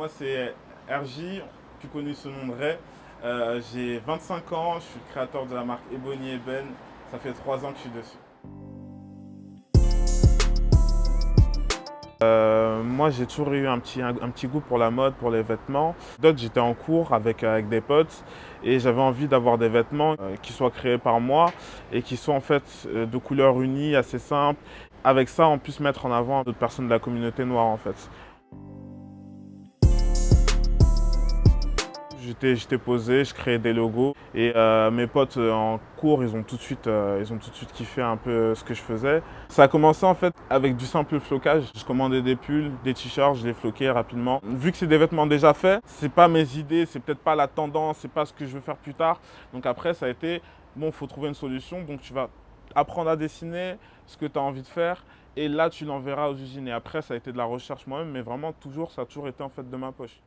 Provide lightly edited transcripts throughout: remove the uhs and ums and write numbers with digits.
Moi c'est RJ, plus connu sous le nom de Ray. J'ai 25 ans, je suis le créateur de la marque Ebony Eben. Ça fait 3 ans que je suis dessus. Moi j'ai toujours eu un petit goût pour la mode, pour les vêtements. D'autres, j'étais en cours avec des potes et j'avais envie d'avoir des vêtements qui soient créés par moi et qui soient en fait de couleurs unies, assez simples. Avec ça, on puisse mettre en avant d'autres personnes de la communauté noire en fait. J'étais posé, je créais des logos et mes potes en cours, ils ont tout de suite kiffé un peu ce que je faisais. Ça a commencé en fait avec du simple flocage. Je commandais des pulls, des t-shirts, je les floquais rapidement. Vu que c'est des vêtements déjà faits, c'est pas mes idées, c'est peut-être pas la tendance, c'est pas ce que je veux faire plus tard. Donc après, ça a été bon, faut trouver une solution. Donc tu vas apprendre à dessiner ce que tu as envie de faire et là tu l'enverras aux usines. Et après, ça a été de la recherche moi-même, mais vraiment toujours, ça a toujours été en fait de ma poche.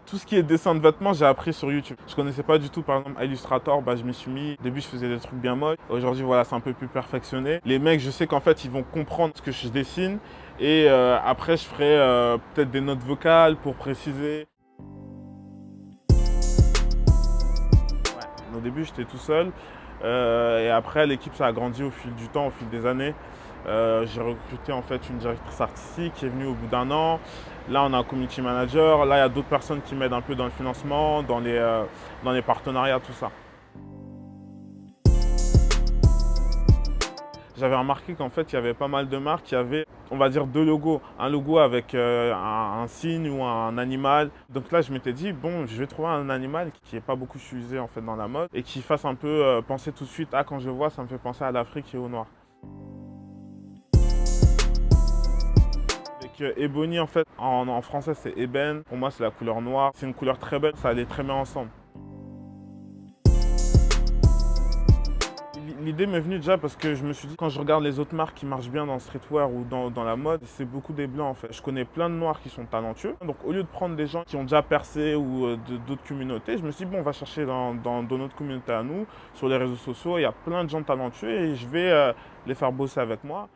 Tout ce qui est dessin de vêtements, j'ai appris sur YouTube. Je connaissais pas du tout, par exemple, Illustrator, je m'y suis mis. Au début, je faisais des trucs bien moches. Aujourd'hui, voilà, c'est un peu plus perfectionné. Les mecs, je sais qu'en fait, ils vont comprendre ce que je dessine. Et après, je ferai peut-être des notes vocales pour préciser. Ouais. Au début, j'étais tout seul. Et après, l'équipe, ça a grandi au fil du temps, au fil des années. J'ai recruté en fait une directrice artistique qui est venue au bout d'1 an. Là, on a un community manager. Là, il y a d'autres personnes qui m'aident un peu dans le financement, dans les partenariats, tout ça. J'avais remarqué qu'en fait, il y avait pas mal de marques qui avaient, on va dire, 2 logos. Un logo avec un signe ou un animal. Donc là, je m'étais dit, bon, je vais trouver un animal qui n'est pas beaucoup utilisé en fait dans la mode et qui fasse un peu penser tout de suite, ah, quand je le vois, ça me fait penser à l'Afrique et au noir. Ebony, en fait, en français, c'est ébène. Pour moi, c'est la couleur noire. C'est une couleur très belle, ça allait très bien ensemble. L'idée m'est venue déjà parce que je me suis dit, quand je regarde les autres marques qui marchent bien dans le streetwear ou dans la mode, c'est beaucoup des blancs en fait. Je connais plein de noirs qui sont talentueux. Donc au lieu de prendre des gens qui ont déjà percé ou d'autres communautés, je me suis dit, bon, on va chercher dans notre communauté à nous, sur les réseaux sociaux, il y a plein de gens talentueux et je vais les faire bosser avec moi.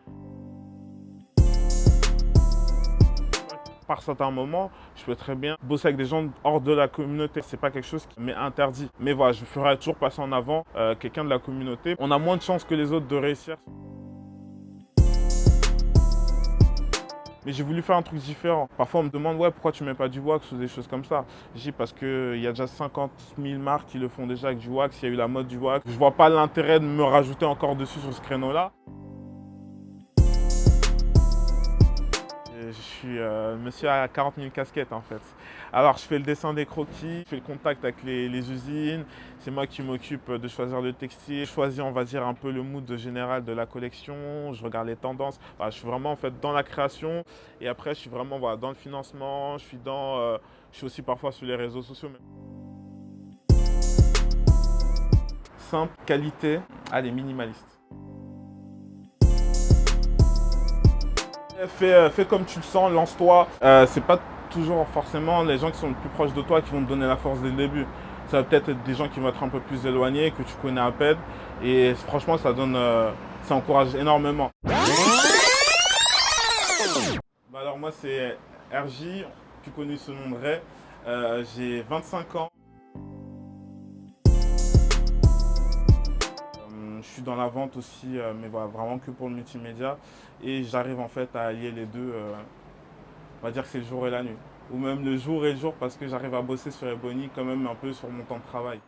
Par certains moments, je peux très bien bosser avec des gens hors de la communauté. C'est pas quelque chose qui m'est interdit. Mais voilà, je ferai toujours passer en avant quelqu'un de la communauté. On a moins de chances que les autres de réussir. Mais j'ai voulu faire un truc différent. Parfois, on me demande, ouais, pourquoi tu mets pas du wax ou des choses comme ça. Je dis parce qu'il y a déjà 50 000 marques qui le font déjà avec du wax. Il y a eu la mode du wax. Je vois pas l'intérêt de me rajouter encore dessus sur ce créneau-là. Je suis monsieur à 40 000 casquettes en fait. Alors je fais le dessin des croquis, je fais le contact avec les usines, c'est moi qui m'occupe de choisir le textile, je choisis on va dire un peu le mood général de la collection, je regarde les tendances, voilà, je suis vraiment en fait dans la création et après je suis vraiment voilà, dans le financement, je suis aussi parfois sur les réseaux sociaux. Simple, qualité, allez minimaliste. Fais comme tu le sens, lance-toi. C'est pas toujours forcément les gens qui sont le plus proches de toi qui vont te donner la force dès le début. Ça va peut-être être des gens qui vont être un peu plus éloignés, que tu connais à peine. Et franchement, ça encourage énormément. Alors moi, c'est RJ, plus connu sous le nom de Ray. J'ai 25 ans. Je suis dans la vente aussi, mais voilà, vraiment que pour le multimédia. Et j'arrive en fait à allier les deux. On va dire que c'est le jour et la nuit. Ou même le jour et le jour parce que j'arrive à bosser sur Ebony quand même un peu sur mon temps de travail.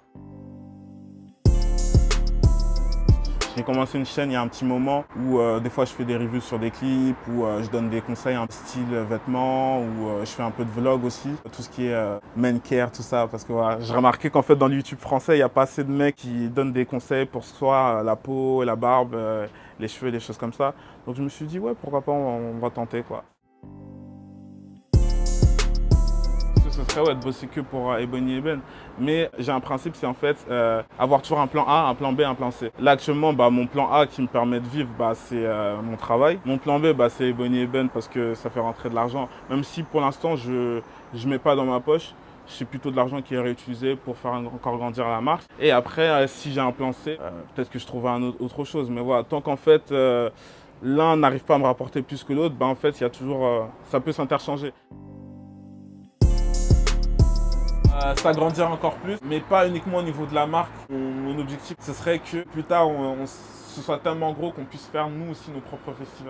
J'ai commencé une chaîne il y a un petit moment où des fois je fais des reviews sur des clips, où je donne des conseils en style vêtements, où je fais un peu de vlog aussi. Tout ce qui est men care, tout ça. Parce que voilà, j'ai remarqué qu'en fait dans le YouTube français, il n'y a pas assez de mecs qui donnent des conseils pour soit la peau, la barbe, les cheveux, des choses comme ça. Donc je me suis dit ouais pourquoi pas on va tenter quoi. Ce serait ouais, de bosser que pour Ebony Eben. Mais j'ai un principe, c'est en fait avoir toujours un plan A, un plan B, un plan C. Là actuellement, mon plan A qui me permet de vivre, c'est mon travail. Mon plan B, c'est Ebony Eben parce que ça fait rentrer de l'argent. Même si pour l'instant, je ne mets pas dans ma poche. C'est plutôt de l'argent qui est réutilisé pour faire encore grandir la marque. Et après, si j'ai un plan C, peut-être que je trouverai autre chose. Mais voilà, tant qu'en fait, l'un n'arrive pas à me rapporter plus que l'autre, ben en fait, il y a toujours, ça peut s'interchanger. S'agrandir encore plus, mais pas uniquement au niveau de la marque. Mon objectif, ce serait que plus tard, ce soit tellement gros qu'on puisse faire nous aussi nos propres festivals.